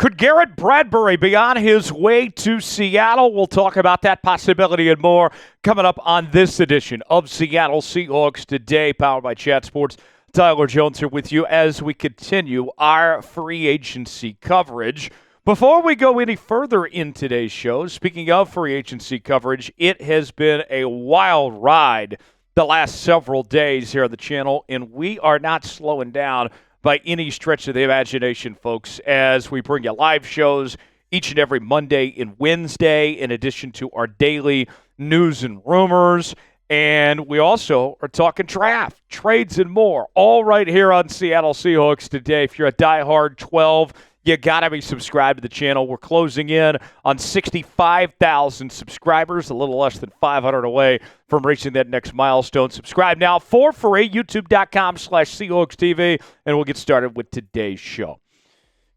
Could Garrett Bradbury be on his way to Seattle? We'll talk about that possibility and more coming up on this edition of Seattle Seahawks Today, powered by Chat Sports. Tyler Jones here with you as we continue our free agency coverage. Before we go any further in today's show, speaking of free agency coverage, it has been a wild ride the last several days here on the channel, and we are not slowing down by any stretch of the imagination, folks, as we bring you live shows each and every Monday and Wednesday, in addition to our daily news and rumors. And we also are talking draft, trades, and more, all right here on Seattle Seahawks Today. If you're a diehard 12, you got to be subscribed to the channel. We're closing in on 65,000 subscribers, a little less than 500 away from reaching that next milestone. Subscribe now for free, youtube.com/SeahawksTV, and we'll get started with today's show.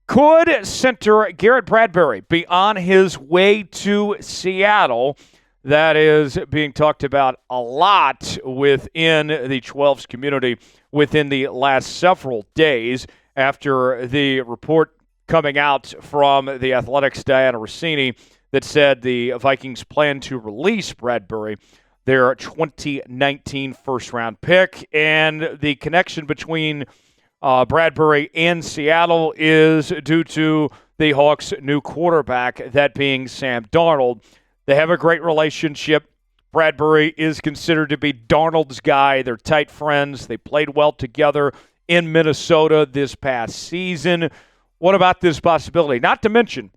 Could center Garrett Bradbury be on his way to Seattle? That is being talked about a lot within the 12's community within the last several days after the report coming out from the Athletics' Diana Rossini that said the Vikings plan to release Bradbury, their 2019 first-round pick. And the connection between Bradbury and Seattle is due to the Hawks' new quarterback, that being Sam Darnold. They have a great relationship. Bradbury is considered to be Darnold's guy. They're tight friends. They played well together in Minnesota this past season. What about this possibility? Not to mention,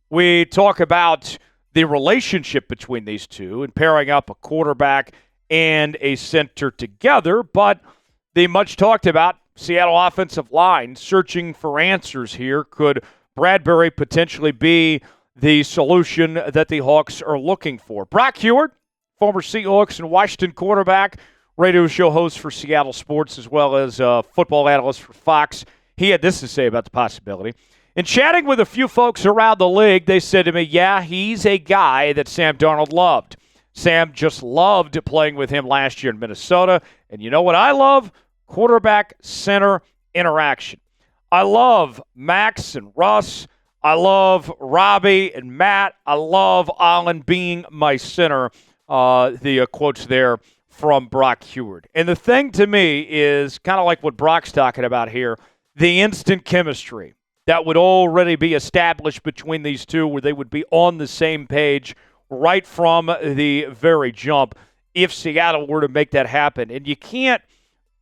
we talk about the relationship between these two and pairing up a quarterback and a center together, but the much talked about Seattle offensive line searching for answers here. Could Bradbury potentially be the solution that the Hawks are looking for? Brock Huard, former Seahawks and Washington quarterback, radio show host for Seattle Sports, as well as football analyst for Fox, he had this to say about the possibility. In chatting with a few folks around the league, they said to me, yeah, he's a guy that Sam Darnold loved. Sam just loved playing with him last year in Minnesota. And you know what I love? Quarterback-center interaction. I love Max and Russ. I love Robbie and Matt. I love Allen being my center. The quotes there from Brock Huard. And the thing to me is kind of like what Brock's talking about here, the instant chemistry that would already be established between these two, where they would be on the same page right from the very jump if Seattle were to make that happen. And you can't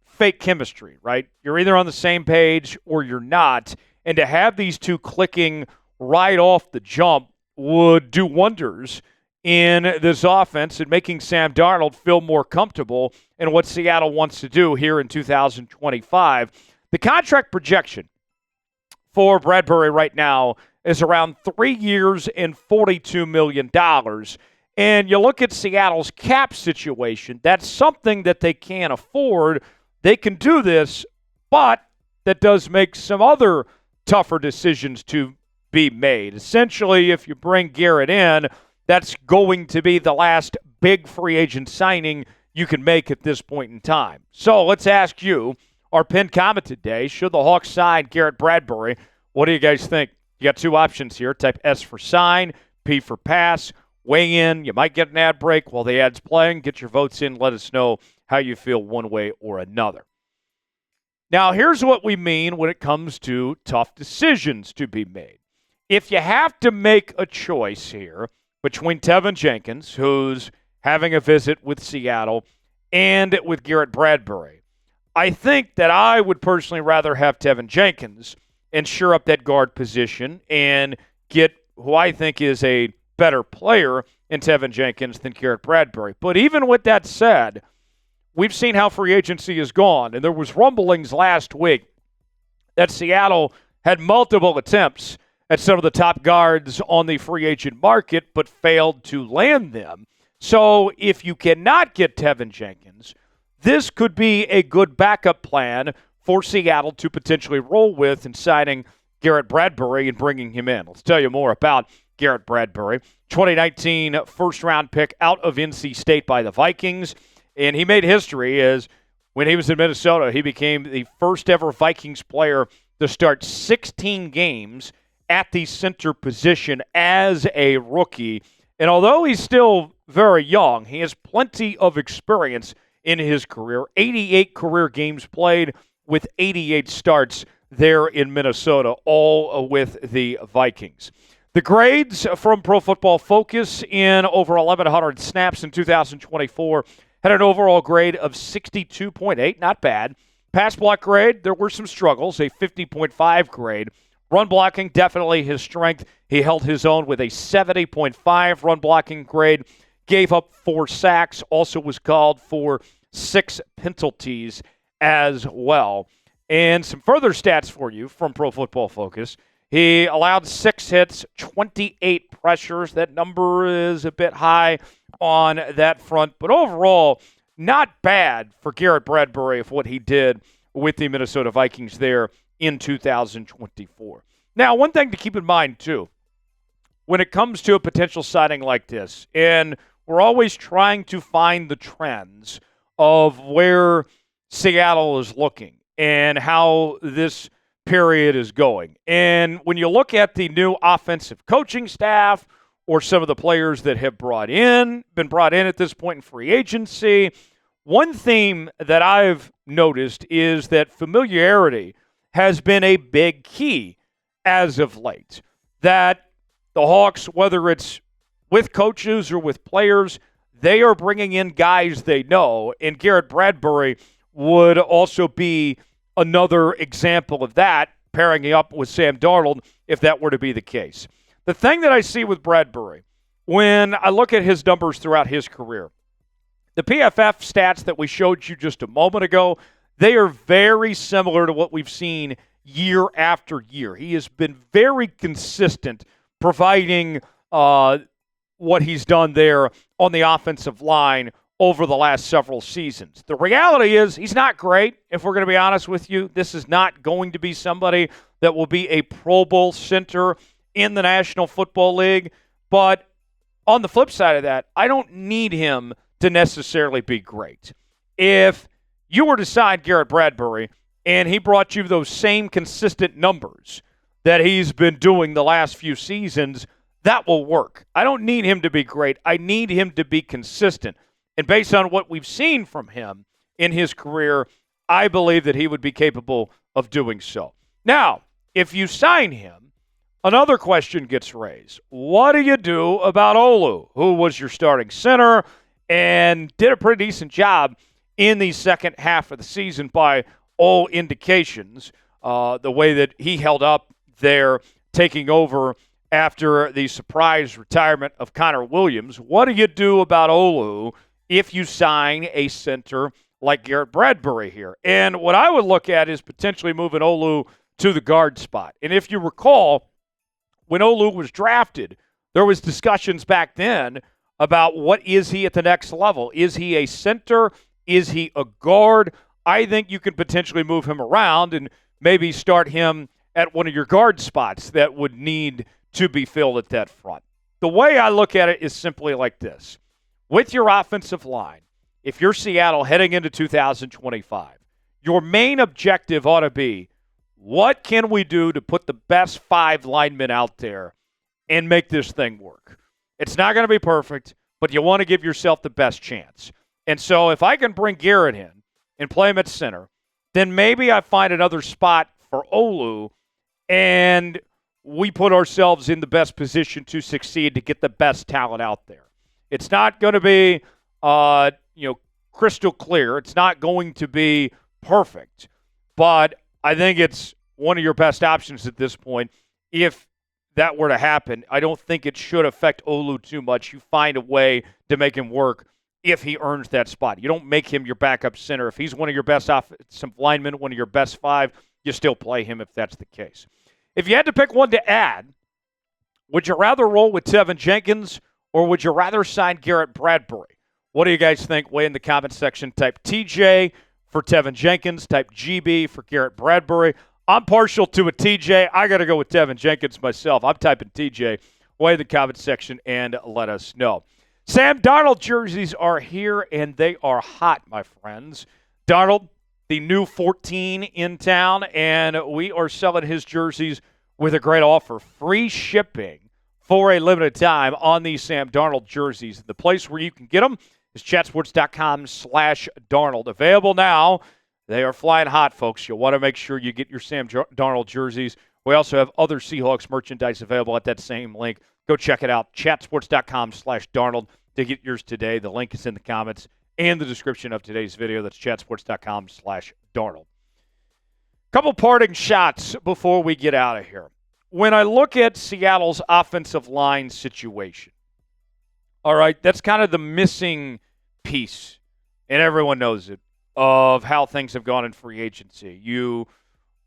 fake chemistry, right? You're either on the same page or you're not. And to have these two clicking right off the jump would do wonders in this offense and making Sam Darnold feel more comfortable in what Seattle wants to do here in 2025. The contract projection for Bradbury right now is around 3 years and $42 million. And you look at Seattle's cap situation, that's something that they can't afford. They can do this, but that does make some other tougher decisions to be made. Essentially, if you bring Garrett in, that's going to be the last big free agent signing you can make at this point in time. So let's ask you, our pinned comment today, should the Hawks sign Garrett Bradbury? What do you guys think? You got two options here. Type S for sign, P for pass. Weigh in. You might get an ad break while the ad's playing. Get your votes in. Let us know how you feel one way or another. Now, here's what we mean when it comes to tough decisions to be made. If you have to make a choice here between Teven Jenkins, who's having a visit with Seattle, and with Garrett Bradbury, I think that I would personally rather have Teven Jenkins and shore up that guard position and get who I think is a better player in Teven Jenkins than Garrett Bradbury. But even with that said, we've seen how free agency has gone, and there was rumblings last week that Seattle had multiple attempts at some of the top guards on the free agent market, but failed to land them. So if you cannot get Teven Jenkins, this could be a good backup plan for Seattle to potentially roll with in signing Garrett Bradbury and bringing him in. Let's tell you more about Garrett Bradbury. 2019 first-round pick out of NC State by the Vikings. And he made history as when he was in Minnesota, he became the first ever Vikings player to start 16 games at the center position as a rookie. And although he's still very young, he has plenty of experience in his career. 88 career games played with 88 starts there in Minnesota, all with the Vikings. The grades from Pro Football Focus in over 1,100 snaps in 2024 had an overall grade of 62.8, not bad. Pass block grade, there were some struggles, a 50.5 grade. Run blocking, definitely his strength. He held his own with a 70.5 run blocking grade. Gave up 4 sacks, also was called for 6 penalties as well. And some further stats for you from Pro Football Focus. He allowed 6 hits, 28 pressures. That number is a bit high on that front. But overall, not bad for Garrett Bradbury of what he did with the Minnesota Vikings there in 2024. Now, one thing to keep in mind, too, when it comes to a potential signing like this, and we're always trying to find the trends of where Seattle is looking and how this period is going. And when you look at the new offensive coaching staff or some of the players that have been brought in at this point in free agency, one theme that I've noticed is that familiarity has been a big key as of late. That the Hawks, whether it's with coaches or with players, they are bringing in guys they know, and Garrett Bradbury would also be another example of that, pairing up with Sam Darnold if that were to be the case. The thing that I see with Bradbury, when I look at his numbers throughout his career, the PFF stats that we showed you just a moment ago, they are very similar to what we've seen year after year. He has been very consistent providing what he's done there on the offensive line over the last several seasons. The reality is he's not great, if we're going to be honest with you. This is not going to be somebody that will be a Pro Bowl center in the National Football League. But on the flip side of that, I don't need him to necessarily be great. If you were to sign Garrett Bradbury and he brought you those same consistent numbers that he's been doing the last few seasons, that will work. I don't need him to be great. I need him to be consistent. And based on what we've seen from him in his career, I believe that he would be capable of doing so. Now, if you sign him, another question gets raised. What do you do about Olu, who was your starting center and did a pretty decent job in the second half of the season by all indications, the way that he held up there, taking over after the surprise retirement of Connor Williams? What do you do about Olu if you sign a center like Garrett Bradbury here? And what I would look at is potentially moving Olu to the guard spot. And if you recall, when Olu was drafted, there was discussions back then about what is he at the next level. Is he a center? Is he a guard? I think you could potentially move him around and maybe start him at one of your guard spots that would need to be filled at that front. The way I look at it is simply like this. With your offensive line, if you're Seattle heading into 2025, your main objective ought to be, what can we do to put the best 5 linemen out there and make this thing work? It's not going to be perfect, but you want to give yourself the best chance. And so if I can bring Garrett in and play him at center, then maybe I find another spot for Olu and we put ourselves in the best position to succeed, to get the best talent out there. It's not going to be, crystal clear. It's not going to be perfect, but I think it's one of your best options at this point. If that were to happen, I don't think it should affect Olu too much. You find a way to make him work if he earns that spot. You don't make him your backup center. If he's one of your best offensive linemen, one of your best 5, you still play him if that's the case. If you had to pick one to add, would you rather roll with Teven Jenkins or would you rather sign Garrett Bradbury? What do you guys think? Weigh in the comment section. Type TJ for Teven Jenkins. Type GB for Garrett Bradbury. I'm partial to a TJ. I got to go with Teven Jenkins myself. I'm typing TJ. Weigh in the comment section and let us know. Sam Darnold jerseys are here, and they are hot, my friends. Darnold, the new 14 in town, and we are selling his jerseys with a great offer, free shipping for a limited time on these Sam Darnold jerseys. The place where you can get them is chatsports.com/Darnold. Available now. They are flying hot, folks. You'll want to make sure you get your Sam Darnold jerseys. We also have other Seahawks merchandise available at that same link. Go check it out, chatsports.com/Darnold, to get yours today. The link is in the comments and the description of today's video. That's chatsports.com/Darnold. Couple parting shots before we get out of here. When I look at Seattle's offensive line situation, all right, that's kind of the missing piece, and everyone knows it, of how things have gone in free agency. You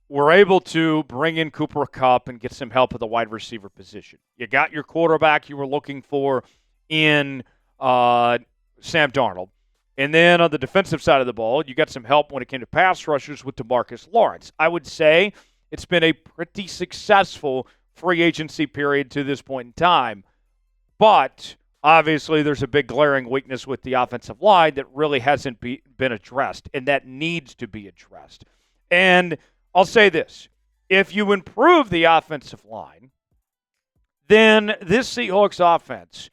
were able to bring in Cooper Kupp and get some help at the wide receiver position. You got your quarterback you were looking for in Sam Darnold. And then on the defensive side of the ball, you got some help when it came to pass rushers with DeMarcus Lawrence. I would say it's been a pretty successful free agency period to this point in time. But obviously there's a big glaring weakness with the offensive line that really hasn't been addressed, and that needs to be addressed. And I'll say this. If you improve the offensive line, then this Seahawks offense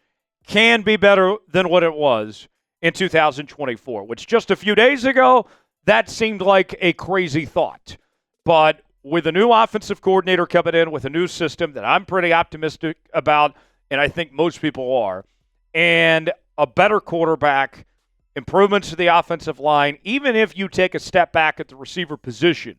can be better than what it was in 2024, which just a few days ago, that seemed like a crazy thought. But with a new offensive coordinator coming in with a new system that I'm pretty optimistic about, and I think most people are, and a better quarterback, improvements to the offensive line, even if you take a step back at the receiver position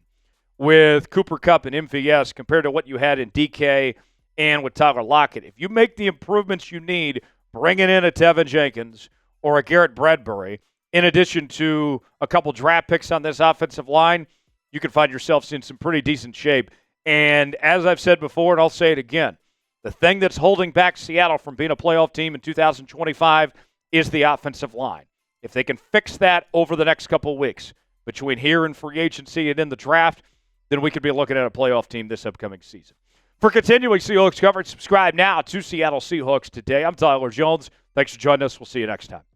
with Cooper Kupp and MVS compared to what you had in DK and with Tyler Lockett, if you make the improvements you need, bringing in a Teven Jenkins or a Garrett Bradbury, in addition to a couple draft picks on this offensive line, you can find yourselves in some pretty decent shape. And as I've said before, and I'll say it again, the thing that's holding back Seattle from being a playoff team in 2025 is the offensive line. If they can fix that over the next couple of weeks, between here and free agency and in the draft, then we could be looking at a playoff team this upcoming season. For continuing Seahawks coverage, subscribe now to Seattle Seahawks Today. I'm Tyler Jones. Thanks for joining us. We'll see you next time.